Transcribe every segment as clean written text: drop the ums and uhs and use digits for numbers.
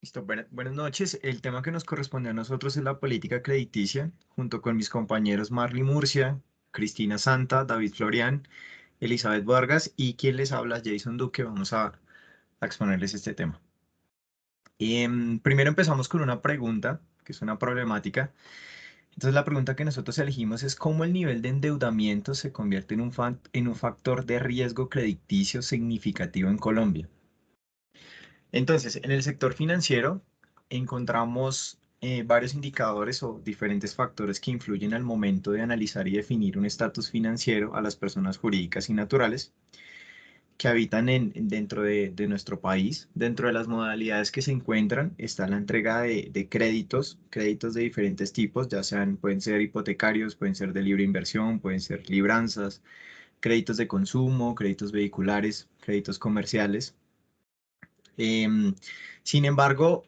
Listo, buenas noches. El tema que nos corresponde a nosotros es la política crediticia, junto con mis compañeros Marley Murcia, Cristina Santa, David Florian, Elizabeth Vargas y quien les habla, Jason Duque. Vamos a exponerles este tema. Primero empezamos con una pregunta, que es una problemática. Entonces la pregunta que nosotros elegimos es cómo el nivel de endeudamiento se convierte en un factor de riesgo crediticio significativo en Colombia. Entonces, en el sector financiero encontramos varios indicadores o diferentes factores que influyen al momento de analizar y definir un estatus financiero a las personas jurídicas y naturales que habitan dentro de nuestro país. Dentro de las modalidades que se encuentran está la entrega de créditos de diferentes tipos, ya sean, pueden ser hipotecarios, pueden ser de libre inversión, pueden ser libranzas, créditos de consumo, créditos vehiculares, créditos comerciales. Em, Sin embargo,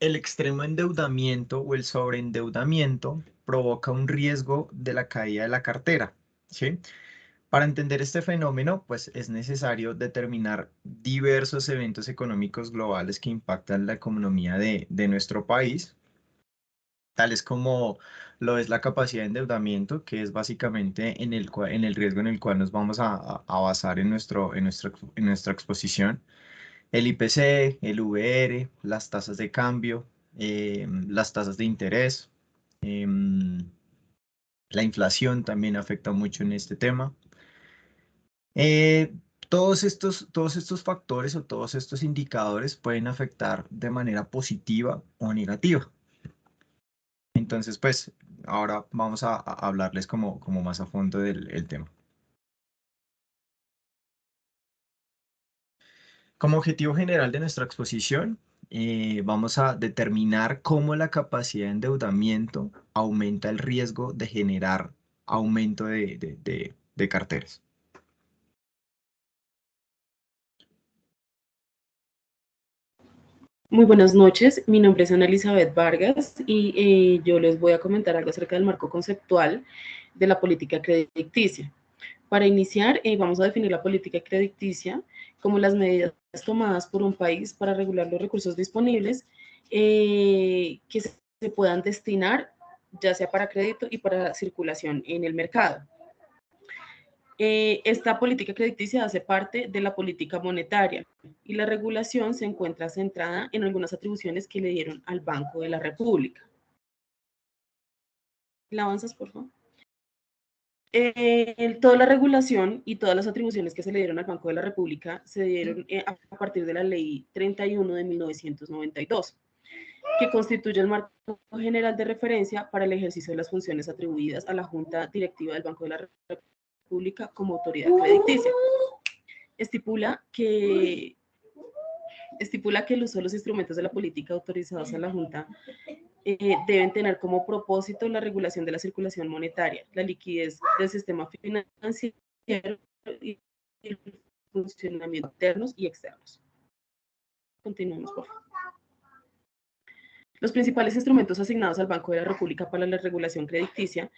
el extremo endeudamiento o el sobreendeudamiento provoca un riesgo de la caída de la cartera, ¿sí? Para entender este fenómeno, pues es necesario determinar diversos eventos económicos globales que impactan la economía de nuestro país, tales como lo es la capacidad de endeudamiento, que es básicamente en el riesgo en el cual nos vamos a basar en nuestra exposición, el IPC, el VR, las tasas de cambio, las tasas de interés, em, la inflación también afecta mucho en este tema. Eh, todos estos factores o todos estos indicadores pueden afectar de manera positiva o negativa. Entonces, pues, ahora vamos a hablarles como más a fondo del el tema. Como objetivo general de nuestra exposición, vamos a determinar cómo la capacidad de endeudamiento aumenta el riesgo de generar aumento de carteras. Muy buenas noches, mi nombre es Ana Elizabeth Vargas y yo les voy a comentar algo acerca del marco conceptual de la política crediticia. Para iniciar, vamos a definir la política crediticia como las medidas tomadas por un país para regular los recursos disponibles que se puedan destinar ya sea para crédito y para circulación en el mercado. Esta política crediticia hace parte de la política monetaria y la regulación se encuentra centrada en algunas atribuciones que le dieron al Banco de la República. ¿La avanzas, por favor? Toda la regulación y todas las atribuciones que se le dieron al Banco de la República se dieron a partir de la Ley 31 de 1992, que constituye el marco general de referencia para el ejercicio de las funciones atribuidas a la Junta Directiva del Banco de la República como autoridad crediticia. Estipula que el uso de los instrumentos de la política autorizados a la Junta deben tener como propósito la regulación de la circulación monetaria, la liquidez del sistema financiero y el funcionamiento internos y externos. Continuemos, por favor. Los principales instrumentos asignados al Banco de la República para la regulación crediticia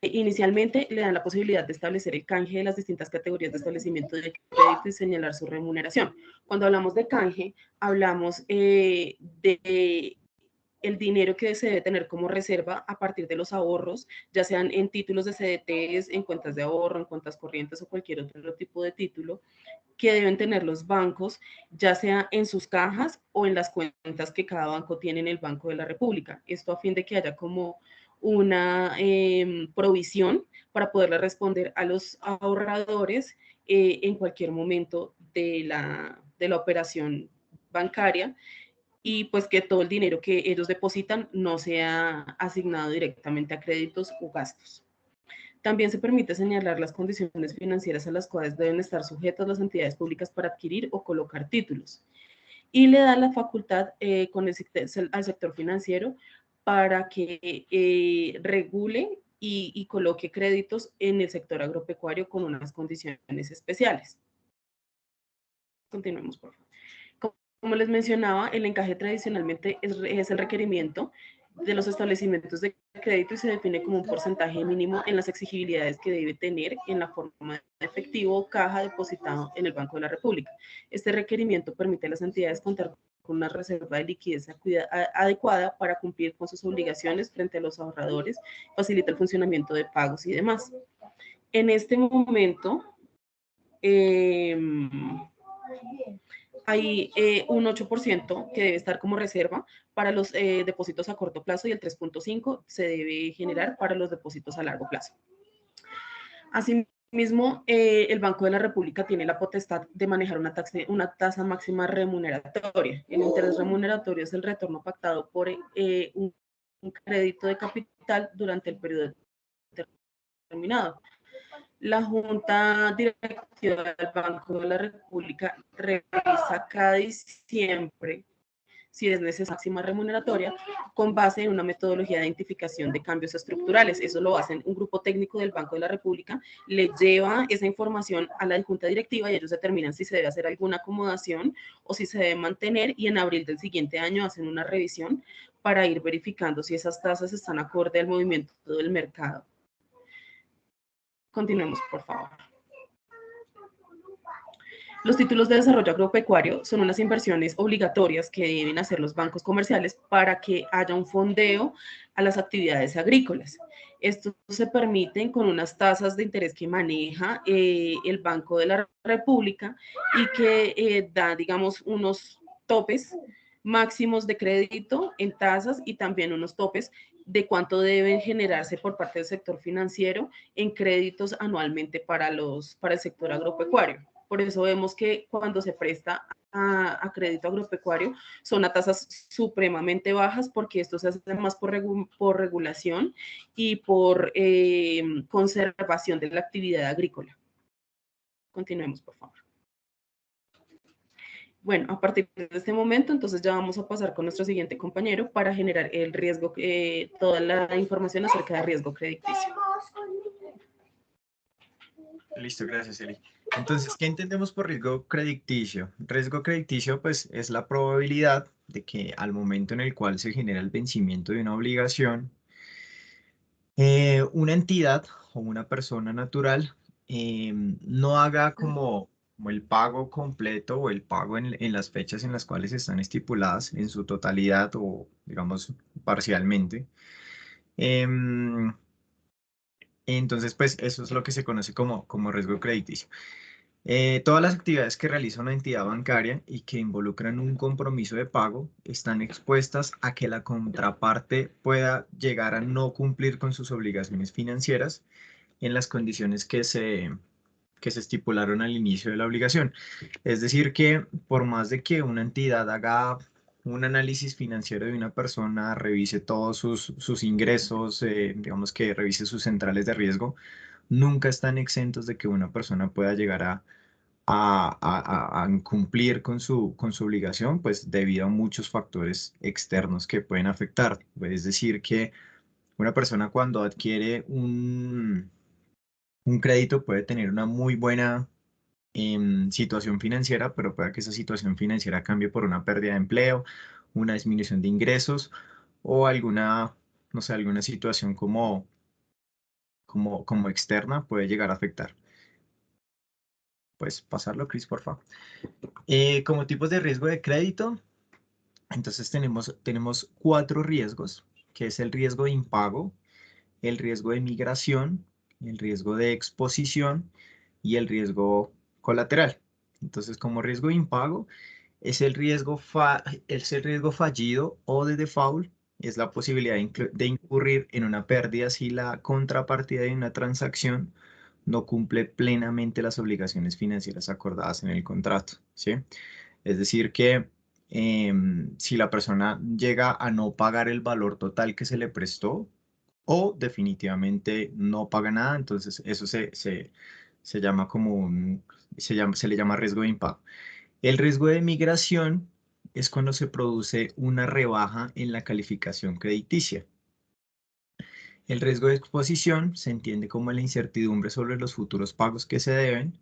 inicialmente le dan la posibilidad de establecer el canje de las distintas categorías de establecimiento de crédito y señalar su remuneración. Cuando hablamos de canje, hablamos de el dinero que se debe tener como reserva a partir de los ahorros, ya sean en títulos de CDTs, en cuentas de ahorro, en cuentas corrientes o cualquier otro tipo de título que deben tener los bancos, ya sea en sus cajas o en las cuentas que cada banco tiene en el Banco de la República. Esto a fin de que haya como una provisión para poderle responder a los ahorradores en cualquier momento de la operación bancaria y pues que todo el dinero que ellos depositan no sea asignado directamente a créditos o gastos. También se permite señalar las condiciones financieras a las cuales deben estar sujetas las entidades públicas para adquirir o colocar títulos. Y le da la facultad al sector financiero para que regule y coloque créditos en el sector agropecuario con unas condiciones especiales. Continuemos, por favor. Como les mencionaba, el encaje tradicionalmente es el requerimiento de los establecimientos de crédito y se define como un porcentaje mínimo en las exigibilidades que debe tener en la forma de efectivo o caja depositado en el Banco de la República. Este requerimiento permite a las entidades contar con una reserva de liquidez adecuada para cumplir con sus obligaciones frente a los ahorradores, facilita el funcionamiento de pagos y demás. En este momento, hay un 8% que debe estar como reserva para los depósitos a corto plazo y el 3.5% se debe generar para los depósitos a largo plazo. Asimismo, el Banco de la República tiene la potestad de manejar una tasa máxima remuneratoria. El interés remuneratorio es el retorno pactado por un crédito de capital durante el periodo determinado. La Junta Directiva del Banco de la República revisa cada diciembre si es necesaria máxima remuneratoria, con base en una metodología de identificación de cambios estructurales. Eso lo hacen un grupo técnico del Banco de la República, le lleva esa información a la Junta Directiva y ellos determinan si se debe hacer alguna acomodación o si se debe mantener, y en abril del siguiente año hacen una revisión para ir verificando si esas tasas están acorde al movimiento del mercado. Continuemos, por favor. Los títulos de desarrollo agropecuario son unas inversiones obligatorias que deben hacer los bancos comerciales para que haya un fondeo a las actividades agrícolas. Esto se permite con unas tasas de interés que maneja el Banco de la República y que da, digamos, unos topes máximos de crédito en tasas y también unos topes de cuánto deben generarse por parte del sector financiero en créditos anualmente para el sector agropecuario. Por eso vemos que cuando se presta a crédito agropecuario son a tasas supremamente bajas, porque esto se hace más por regulación y por conservación de la actividad agrícola. Continuemos, por favor. Bueno, a partir de este momento, entonces ya vamos a pasar con nuestro siguiente compañero para generar el riesgo, toda la información acerca del riesgo crediticio. Listo, gracias, Eli. Entonces, ¿qué entendemos por riesgo crediticio? Riesgo crediticio, pues, es la probabilidad de que al momento en el cual se genera el vencimiento de una obligación, una entidad o una persona natural no haga como el pago completo o el pago en las fechas en las cuales están estipuladas en su totalidad o, digamos, parcialmente. Entonces, pues eso es lo que se conoce como riesgo crediticio. Todas las actividades que realiza una entidad bancaria y que involucran un compromiso de pago están expuestas a que la contraparte pueda llegar a no cumplir con sus obligaciones financieras en las condiciones que se estipularon al inicio de la obligación. Es decir, que por más de que una entidad haga un análisis financiero de una persona, revise todos sus ingresos, digamos que revise sus centrales de riesgo, nunca están exentos de que una persona pueda llegar a cumplir con su obligación, pues debido a muchos factores externos que pueden afectar. Es decir, que una persona cuando adquiere un crédito puede tener una muy buena situación financiera, pero puede que esa situación financiera cambie por una pérdida de empleo, una disminución de ingresos o alguna, no sé, alguna situación como externa puede llegar a afectar. Pues pasarlo, Chris, por favor. Como tipos de riesgo de crédito, entonces tenemos 4 riesgos, que es el riesgo de impago, el riesgo de migración, el riesgo de exposición y el riesgo colateral. Entonces, como riesgo de impago, es el riesgo fallido o de default, es la posibilidad de incurrir en una pérdida si la contrapartida de una transacción no cumple plenamente las obligaciones financieras acordadas en el contrato, ¿sí? Es decir, que si la persona llega a no pagar el valor total que se le prestó o definitivamente no paga nada, entonces eso se llama se le llama riesgo de impago. El riesgo de migración es cuando se produce una rebaja en la calificación crediticia. El riesgo de exposición se entiende como la incertidumbre sobre los futuros pagos que se deben.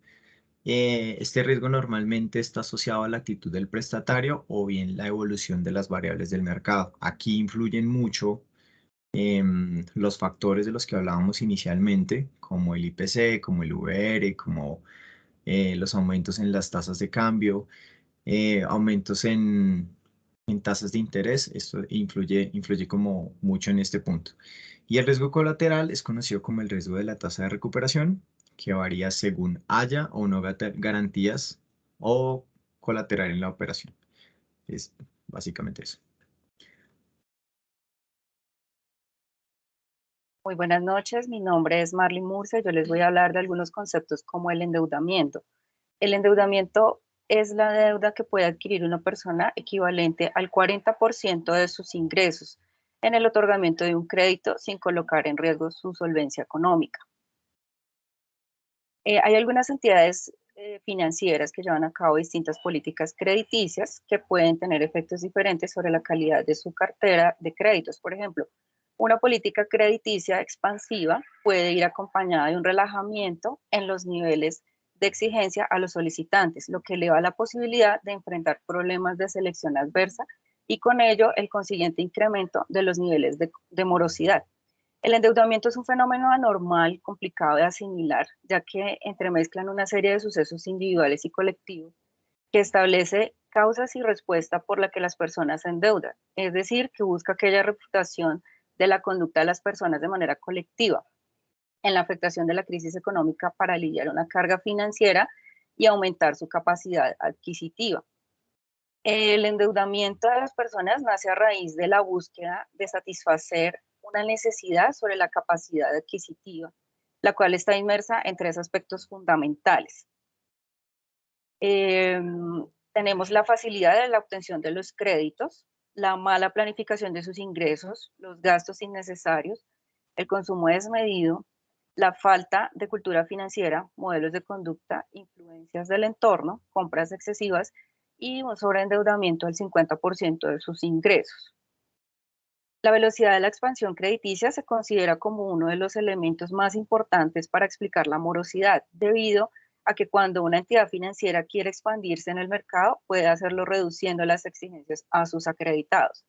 Este riesgo normalmente está asociado a la actitud del prestatario o bien la evolución de las variables del mercado. Aquí influyen mucho los factores de los que hablábamos inicialmente, como el IPC, como el VR, como los aumentos en las tasas de cambio, aumentos en tasas de interés. Esto influye como mucho en este punto. Y el riesgo colateral es conocido como el riesgo de la tasa de recuperación, que varía según haya o no garantías o colateral en la operación. Es básicamente eso. Muy buenas noches, mi nombre es Marley Murcia. Yo les voy a hablar de algunos conceptos como el endeudamiento. El endeudamiento es la deuda que puede adquirir una persona equivalente al 40% de sus ingresos en el otorgamiento de un crédito sin colocar en riesgo su solvencia económica. Hay algunas entidades financieras que llevan a cabo distintas políticas crediticias que pueden tener efectos diferentes sobre la calidad de su cartera de créditos. Por ejemplo, una política crediticia expansiva puede ir acompañada de un relajamiento en los niveles de exigencia a los solicitantes, lo que eleva la posibilidad de enfrentar problemas de selección adversa y con ello el consiguiente incremento de los niveles de morosidad. El endeudamiento es un fenómeno anormal, complicado de asimilar, ya que entremezclan una serie de sucesos individuales y colectivos que establece causas y respuestas por la que las personas se endeudan, es decir, que busca aquella reputación de la conducta de las personas de manera colectiva en la afectación de la crisis económica para aliviar una carga financiera y aumentar su capacidad adquisitiva. El endeudamiento de las personas nace a raíz de la búsqueda de satisfacer una necesidad sobre la capacidad adquisitiva, la cual está inmersa en tres aspectos fundamentales. Tenemos la facilidad de la obtención de los créditos, la mala planificación de sus ingresos, los gastos innecesarios, el consumo desmedido, la falta de cultura financiera, modelos de conducta, influencias del entorno, compras excesivas y un sobreendeudamiento del 50% de sus ingresos. La velocidad de la expansión crediticia se considera como uno de los elementos más importantes para explicar la morosidad, debido a que cuando una entidad financiera quiere expandirse en el mercado, puede hacerlo reduciendo las exigencias a sus acreditados.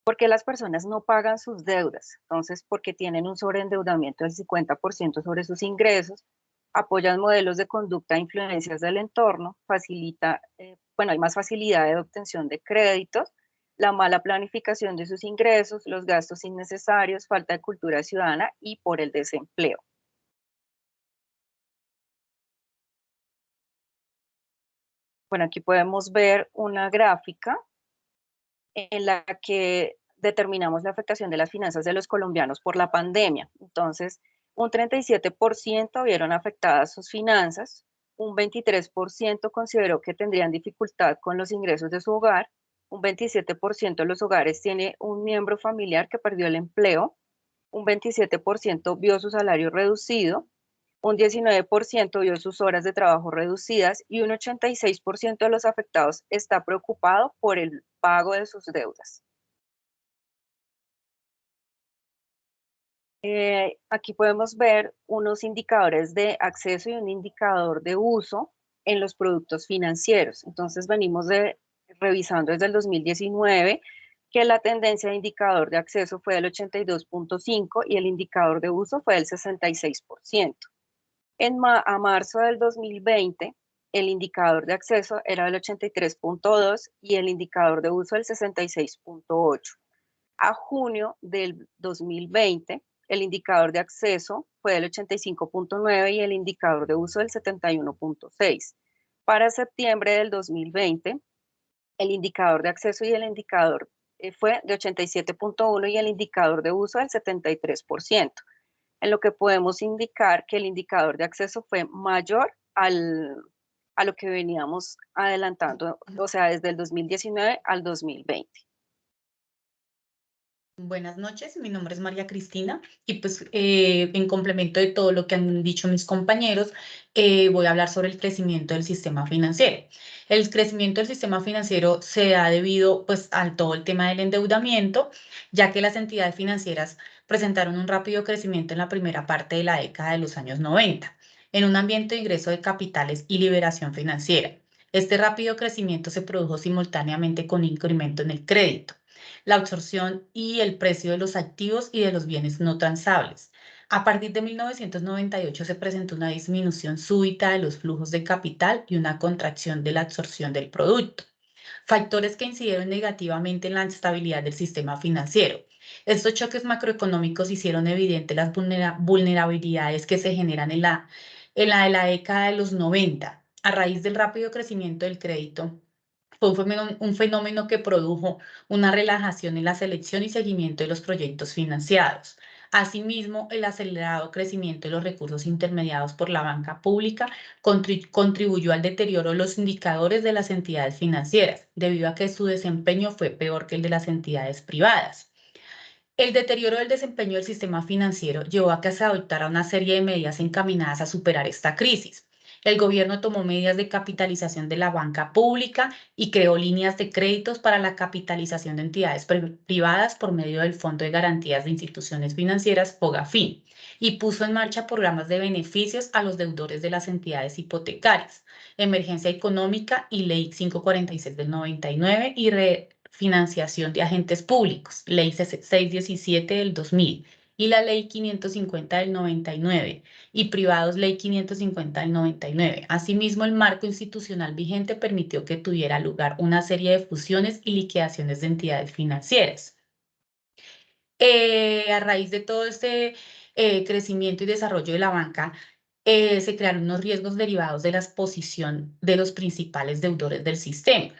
Porque las personas no pagan sus deudas, entonces porque tienen un sobreendeudamiento del 50% sobre sus ingresos, apoyan modelos de conducta e influencias del entorno, hay más facilidad de obtención de créditos, la mala planificación de sus ingresos, los gastos innecesarios, falta de cultura ciudadana y por el desempleo. Bueno, aquí podemos ver una gráfica en la que determinamos la afectación de las finanzas de los colombianos por la pandemia. Entonces, un 37% vieron afectadas sus finanzas, un 23% consideró que tendrían dificultad con los ingresos de su hogar, un 27% de los hogares tiene un miembro familiar que perdió el empleo, un 27% vio su salario reducido, un 19% vio sus horas de trabajo reducidas y un 86% de los afectados está preocupado por el pago de sus deudas. Aquí podemos ver unos indicadores de acceso y un indicador de uso en los productos financieros. Entonces venimos revisando desde el 2019 que la tendencia de indicador de acceso fue del 82.5 y el indicador de uso fue del 66%. A marzo del 2020, el indicador de acceso era del 83.2 y el indicador de uso del 66.8. A junio del 2020, el indicador de acceso fue del 85.9 y el indicador de uso del 71.6. Para septiembre del 2020, el indicador de acceso y el indicador fue de 87.1 y el indicador de uso del 73%. En lo que podemos indicar que el indicador de acceso fue mayor a lo que veníamos adelantando, o sea, desde el 2019 al 2020. Buenas noches, mi nombre es María Cristina y pues en complemento de todo lo que han dicho mis compañeros, voy a hablar sobre el crecimiento del sistema financiero. El crecimiento del sistema financiero se da debido pues a todo el tema del endeudamiento, ya que las entidades financieras presentaron un rápido crecimiento en la primera parte de la década de los años 90, en un ambiente de ingreso de capitales y liberación financiera. Este rápido crecimiento se produjo simultáneamente con incremento en el crédito. la absorción y el precio de los activos y de los bienes no transables. A partir de 1998 se presentó una disminución súbita de los flujos de capital y una contracción de la absorción del producto, factores que incidieron negativamente en la estabilidad del sistema financiero. Estos choques macroeconómicos hicieron evidente las vulnerabilidades que se generan en la década de los 90 a raíz del rápido crecimiento del crédito. Fue un fenómeno que produjo una relajación en la selección y seguimiento de los proyectos financiados. Asimismo, el acelerado crecimiento de los recursos intermediados por la banca pública contribuyó al deterioro de los indicadores de las entidades financieras, debido a que su desempeño fue peor que el de las entidades privadas. El deterioro del desempeño del sistema financiero llevó a que se adoptara una serie de medidas encaminadas a superar esta crisis. El gobierno tomó medidas de capitalización de la banca pública y creó líneas de créditos para la capitalización de entidades privadas por medio del Fondo de Garantías de Instituciones Financieras, FOGAFIN, y puso en marcha programas de beneficios a los deudores de las entidades hipotecarias, Emergencia Económica y Ley 546 del 99 y Financiación de Agentes Públicos, Ley 617 del 2000 y la Ley 550 del 99 y privados Ley 550 del 99. Asimismo, el marco institucional vigente permitió que tuviera lugar una serie de fusiones y liquidaciones de entidades financieras. A raíz de todo este crecimiento y desarrollo de la banca, se crearon unos riesgos derivados de la exposición de los principales deudores del sistema.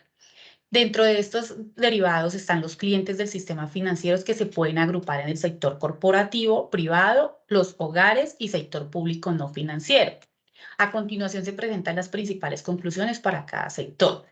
Dentro de estos derivados están los clientes del sistema financiero que se pueden agrupar en el sector corporativo, privado, los hogares y sector público no financiero. A continuación se presentan las principales conclusiones para cada sector.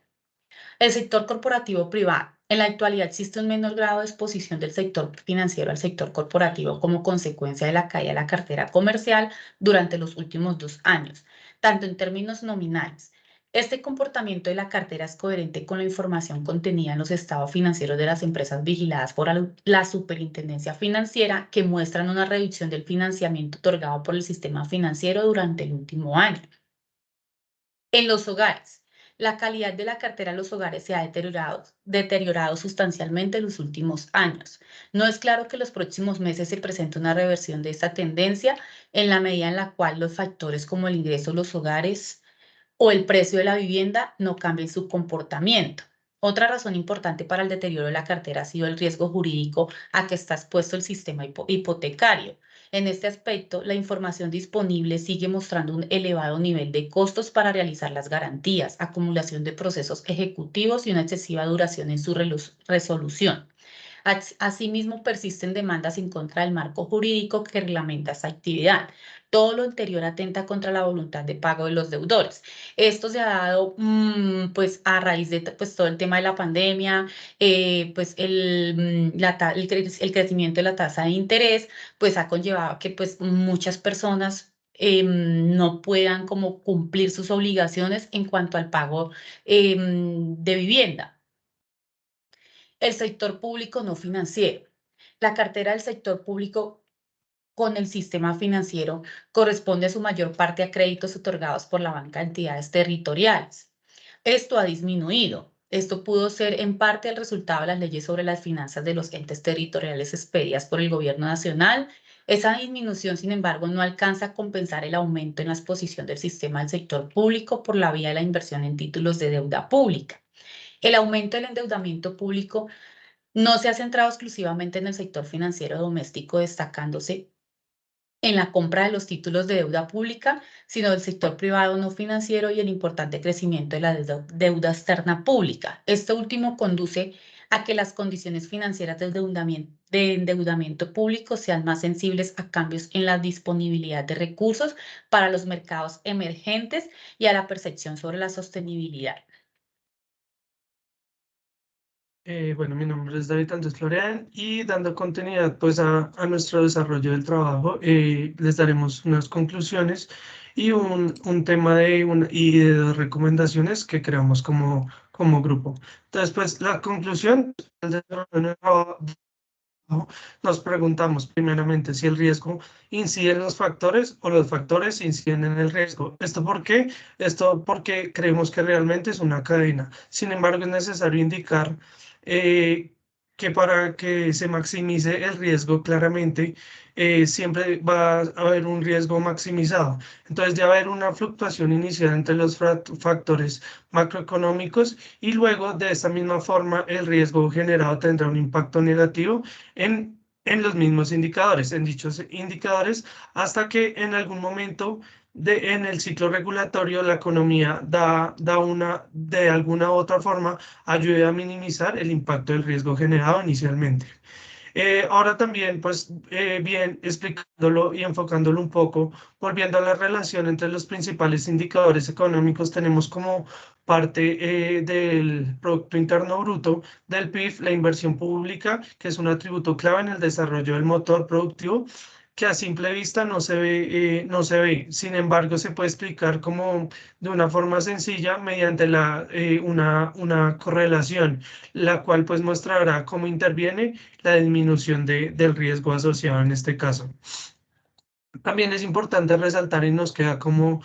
El sector corporativo privado. En la actualidad existe un menor grado de exposición del sector financiero al sector corporativo como consecuencia de la caída de la cartera comercial durante los últimos 2 años, tanto en términos nominales. Este comportamiento de la cartera es coherente con la información contenida en los estados financieros de las empresas vigiladas por la Superintendencia Financiera, que muestran una reducción del financiamiento otorgado por el sistema financiero durante el último año. En los hogares, la calidad de la cartera de los hogares se ha deteriorado sustancialmente en los últimos años. No es claro que en los próximos meses se presente una reversión de esta tendencia en la medida en la cual los factores como el ingreso de los hogares o el precio de la vivienda no cambien su comportamiento. Otra razón importante para el deterioro de la cartera ha sido el riesgo jurídico a que está expuesto el sistema hipotecario. En este aspecto, la información disponible sigue mostrando un elevado nivel de costos para realizar las garantías, acumulación de procesos ejecutivos y una excesiva duración en su resolución. Asimismo, persisten demandas en contra del marco jurídico que reglamenta esta actividad. Todo lo anterior atenta contra la voluntad de pago de los deudores. Esto se ha dado pues a raíz de pues, todo el tema de la pandemia, pues el crecimiento de la tasa de interés, pues ha conllevado que pues muchas personas no puedan como cumplir sus obligaciones en cuanto al pago de vivienda. El sector público no financiero. La cartera del sector público con el sistema financiero corresponde a su mayor parte a créditos otorgados por la banca a entidades territoriales. Esto ha disminuido. Esto pudo ser en parte el resultado de las leyes sobre las finanzas de los entes territoriales expedidas por el gobierno nacional. Esa disminución, sin embargo, no alcanza a compensar el aumento en la exposición del sistema del sector público por la vía de la inversión en títulos de deuda pública. El aumento del endeudamiento público no se ha centrado exclusivamente en el sector financiero doméstico, destacándose en la compra de los títulos de deuda pública, sino del sector privado no financiero y el importante crecimiento de la deuda externa pública. Esto último conduce a que las condiciones financieras de endeudamiento público sean más sensibles a cambios en la disponibilidad de recursos para los mercados emergentes y a la percepción sobre la sostenibilidad. Bueno, mi nombre es David Andrés Florian y dando continuidad pues a nuestro desarrollo del trabajo, les daremos unas conclusiones y un tema y de 2 recomendaciones que creamos como grupo. Entonces, pues la conclusión del desarrollo del trabajo, nos preguntamos primeramente si el riesgo incide en los factores o los factores inciden en el riesgo. ¿Esto por qué? Esto porque creemos que realmente es una cadena. Sin embargo, es necesario indicar que que para que se maximice el riesgo claramente, siempre va a haber un riesgo maximizado. Entonces debe haber una fluctuación inicial entre los factores macroeconómicos y luego de esta misma forma el riesgo generado tendrá un impacto negativo en los mismos indicadores, en dichos indicadores, hasta que en algún momento en el ciclo regulatorio la economía de alguna u otra forma ayude a minimizar el impacto del riesgo generado inicialmente. Ahora también, pues bien explicándolo y enfocándolo un poco, volviendo a la relación entre los principales indicadores económicos, tenemos como parte del Producto Interno Bruto del PIB la inversión pública, que es un atributo clave en el desarrollo del motor productivo, que a simple vista no se ve. Sin embargo, se puede explicar como de una forma sencilla mediante una correlación, la cual pues mostrará cómo interviene la disminución del riesgo asociado en este caso. También es importante resaltar y nos queda como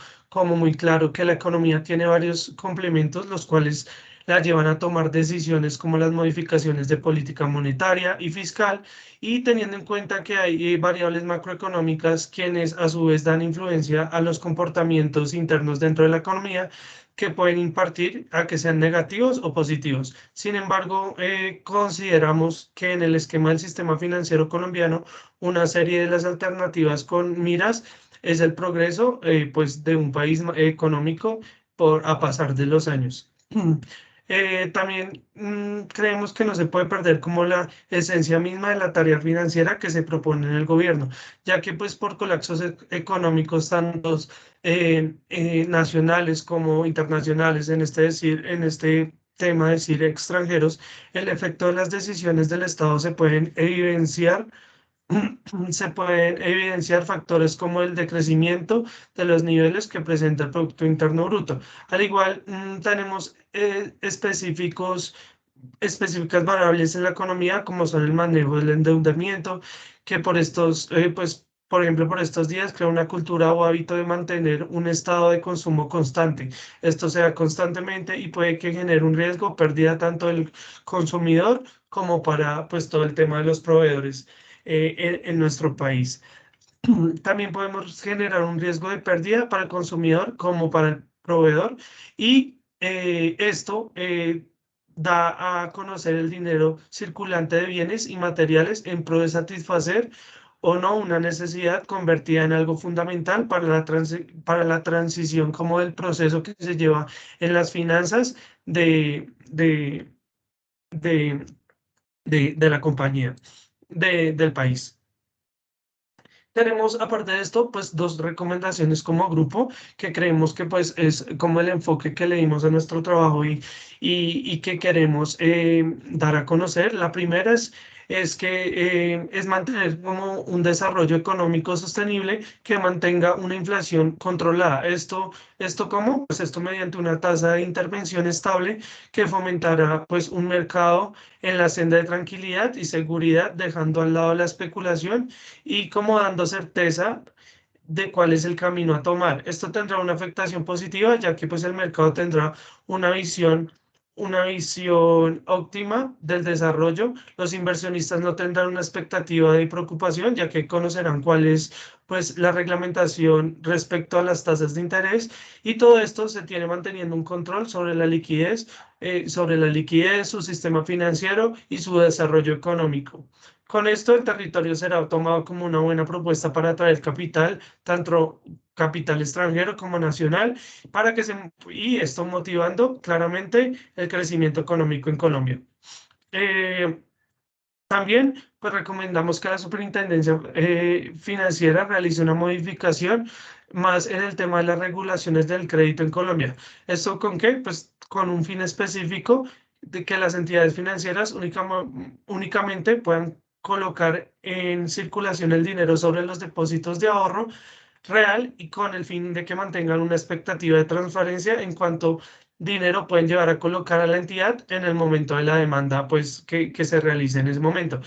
muy claro que la economía tiene varios complementos, los cuales la llevan a tomar decisiones como las modificaciones de política monetaria y fiscal, y teniendo en cuenta que hay variables macroeconómicas quienes a su vez dan influencia a los comportamientos internos dentro de la economía que pueden impartir a que sean negativos o positivos. Sin embargo, consideramos que en el esquema del sistema financiero colombiano, una serie de las alternativas con miras es el progreso pues de un país económico a pasar de los años. También creemos que no se puede perder como la esencia misma de la tarea financiera que se propone en el gobierno, ya que pues por colapsos económicos tanto nacionales como internacionales, en este tema, decir extranjeros, el efecto de las decisiones del Estado se pueden evidenciar factores como el decrecimiento de los niveles que presenta el Producto Interno Bruto. Al igual, tenemos específicas variables en la economía, como son el manejo del endeudamiento, que pues, por ejemplo, por estos días crea una cultura o hábito de mantener un estado de consumo constante. Esto se da constantemente y puede que genere un riesgo, pérdida tanto del consumidor como para pues, todo el tema de los proveedores en nuestro país. También podemos generar un riesgo de pérdida para el consumidor como para el proveedor, y esto da a conocer el dinero circulante de bienes y materiales en pro de satisfacer o no una necesidad convertida en algo fundamental para la transición como del proceso que se lleva en las finanzas de, de la compañía, del país. Tenemos, aparte de esto, pues dos recomendaciones como grupo que creemos que pues es como el enfoque que le dimos a nuestro trabajo y que queremos dar a conocer. La primera es que es mantener como un desarrollo económico sostenible que mantenga una inflación controlada. ¿Esto cómo? Pues esto mediante una tasa de intervención estable que fomentará pues un mercado en la senda de tranquilidad y seguridad, dejando al lado la especulación y como dando certeza de cuál es el camino a tomar. Esto tendrá una afectación positiva, ya que pues el mercado tendrá una visión, una visión óptima del desarrollo. Los inversionistas no tendrán una expectativa de preocupación, ya que conocerán cuál es pues la reglamentación respecto a las tasas de interés, y todo esto se tiene manteniendo un control sobre la liquidez, su sistema financiero y su desarrollo económico. Con esto, el territorio será tomado como una buena propuesta para atraer capital, tanto capital extranjero como nacional, y esto motivando claramente el crecimiento económico en Colombia. Eh, También, pues recomendamos que la Superintendencia Financiera realice una modificación más en el tema de las regulaciones del crédito en Colombia. ¿Esto con qué? Pues con un fin específico de que las entidades financieras únicamente puedan colocar en circulación el dinero sobre los depósitos de ahorro real, y con el fin de que mantengan una expectativa de transparencia en cuanto dinero pueden llevar a colocar a la entidad en el momento de la demanda, pues que se realice en ese momento.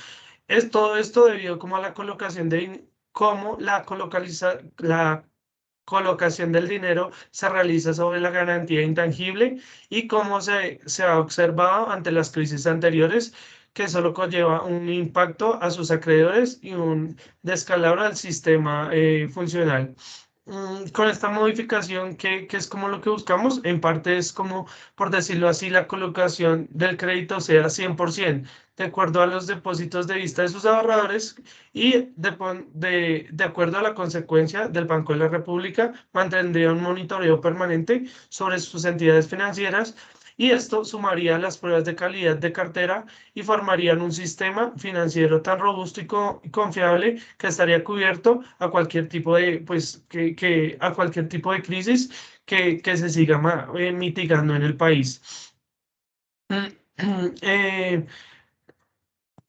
Es todo esto debido como a la colocación cómo la colocación del dinero se realiza sobre la garantía intangible, y cómo se ha observado ante las crisis anteriores que solo conlleva un impacto a sus acreedores y un descalabro al sistema funcional. Con esta modificación, que es como lo que buscamos, en parte es como, por decirlo así, la colocación del crédito sea 100% de acuerdo a los depósitos de vista de sus ahorradores y de acuerdo a la consecuencia del Banco de la República, mantendría un monitoreo permanente sobre sus entidades financieras y esto sumaría las pruebas de calidad de cartera y formarían un sistema financiero tan robusto y confiable que estaría cubierto a cualquier tipo de, pues, a cualquier tipo de crisis que se siga mitigando en el país. Eh,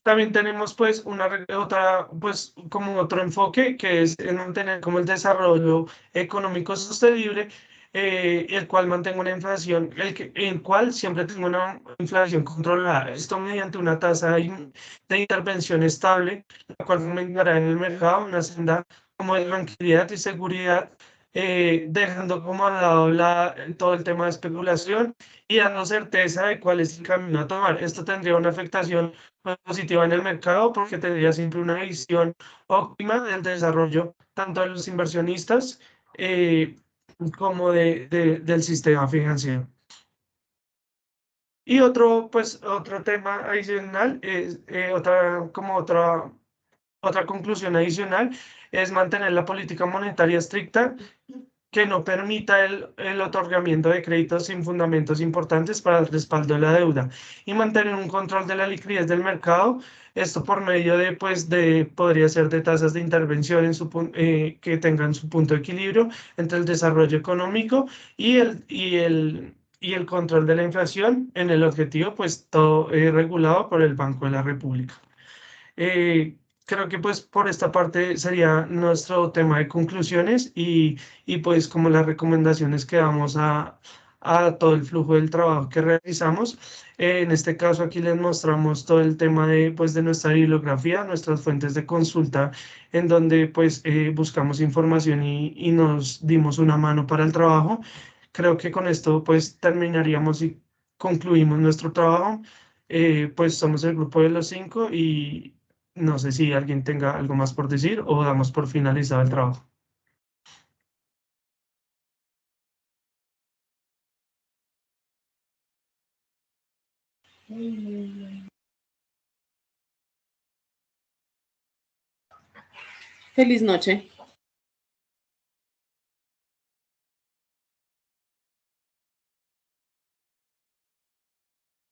También tenemos pues otra, pues como otro enfoque que es en mantener como el desarrollo económico sostenible, el cual mantenga una inflación, el cual siempre tenga una inflación controlada. Esto mediante una tasa de intervención estable, la cual fomentará en el mercado una senda como de tranquilidad y seguridad, dejando como al lado todo el tema de especulación y dando certeza de cuál es el camino a tomar. Esto tendría una afectación positiva en el mercado porque tendría siempre una visión óptima del desarrollo tanto de los inversionistas eh, como del sistema financiero. Y otro, pues, otro tema adicional es otra conclusión adicional es mantener la política monetaria estricta que no permita el otorgamiento de créditos sin fundamentos importantes para el respaldo de la deuda y mantener un control de la liquidez del mercado, esto por medio de, pues, podría ser de tasas de intervención que tengan su punto de equilibrio entre el desarrollo económico y el control de la inflación en el objetivo, pues, todo regulado por el Banco de la República. Eh, Creo que pues por esta parte sería nuestro tema de conclusiones y pues como las recomendaciones que damos a todo el flujo del trabajo que realizamos. En este caso aquí les mostramos todo el tema de nuestra bibliografía, nuestras fuentes de consulta, en donde pues buscamos información y nos dimos una mano para el trabajo. Creo que con esto pues terminaríamos y concluimos nuestro trabajo. Pues somos el grupo de los 5 y no sé si alguien tenga algo más por decir o damos por finalizado el trabajo. Feliz noche.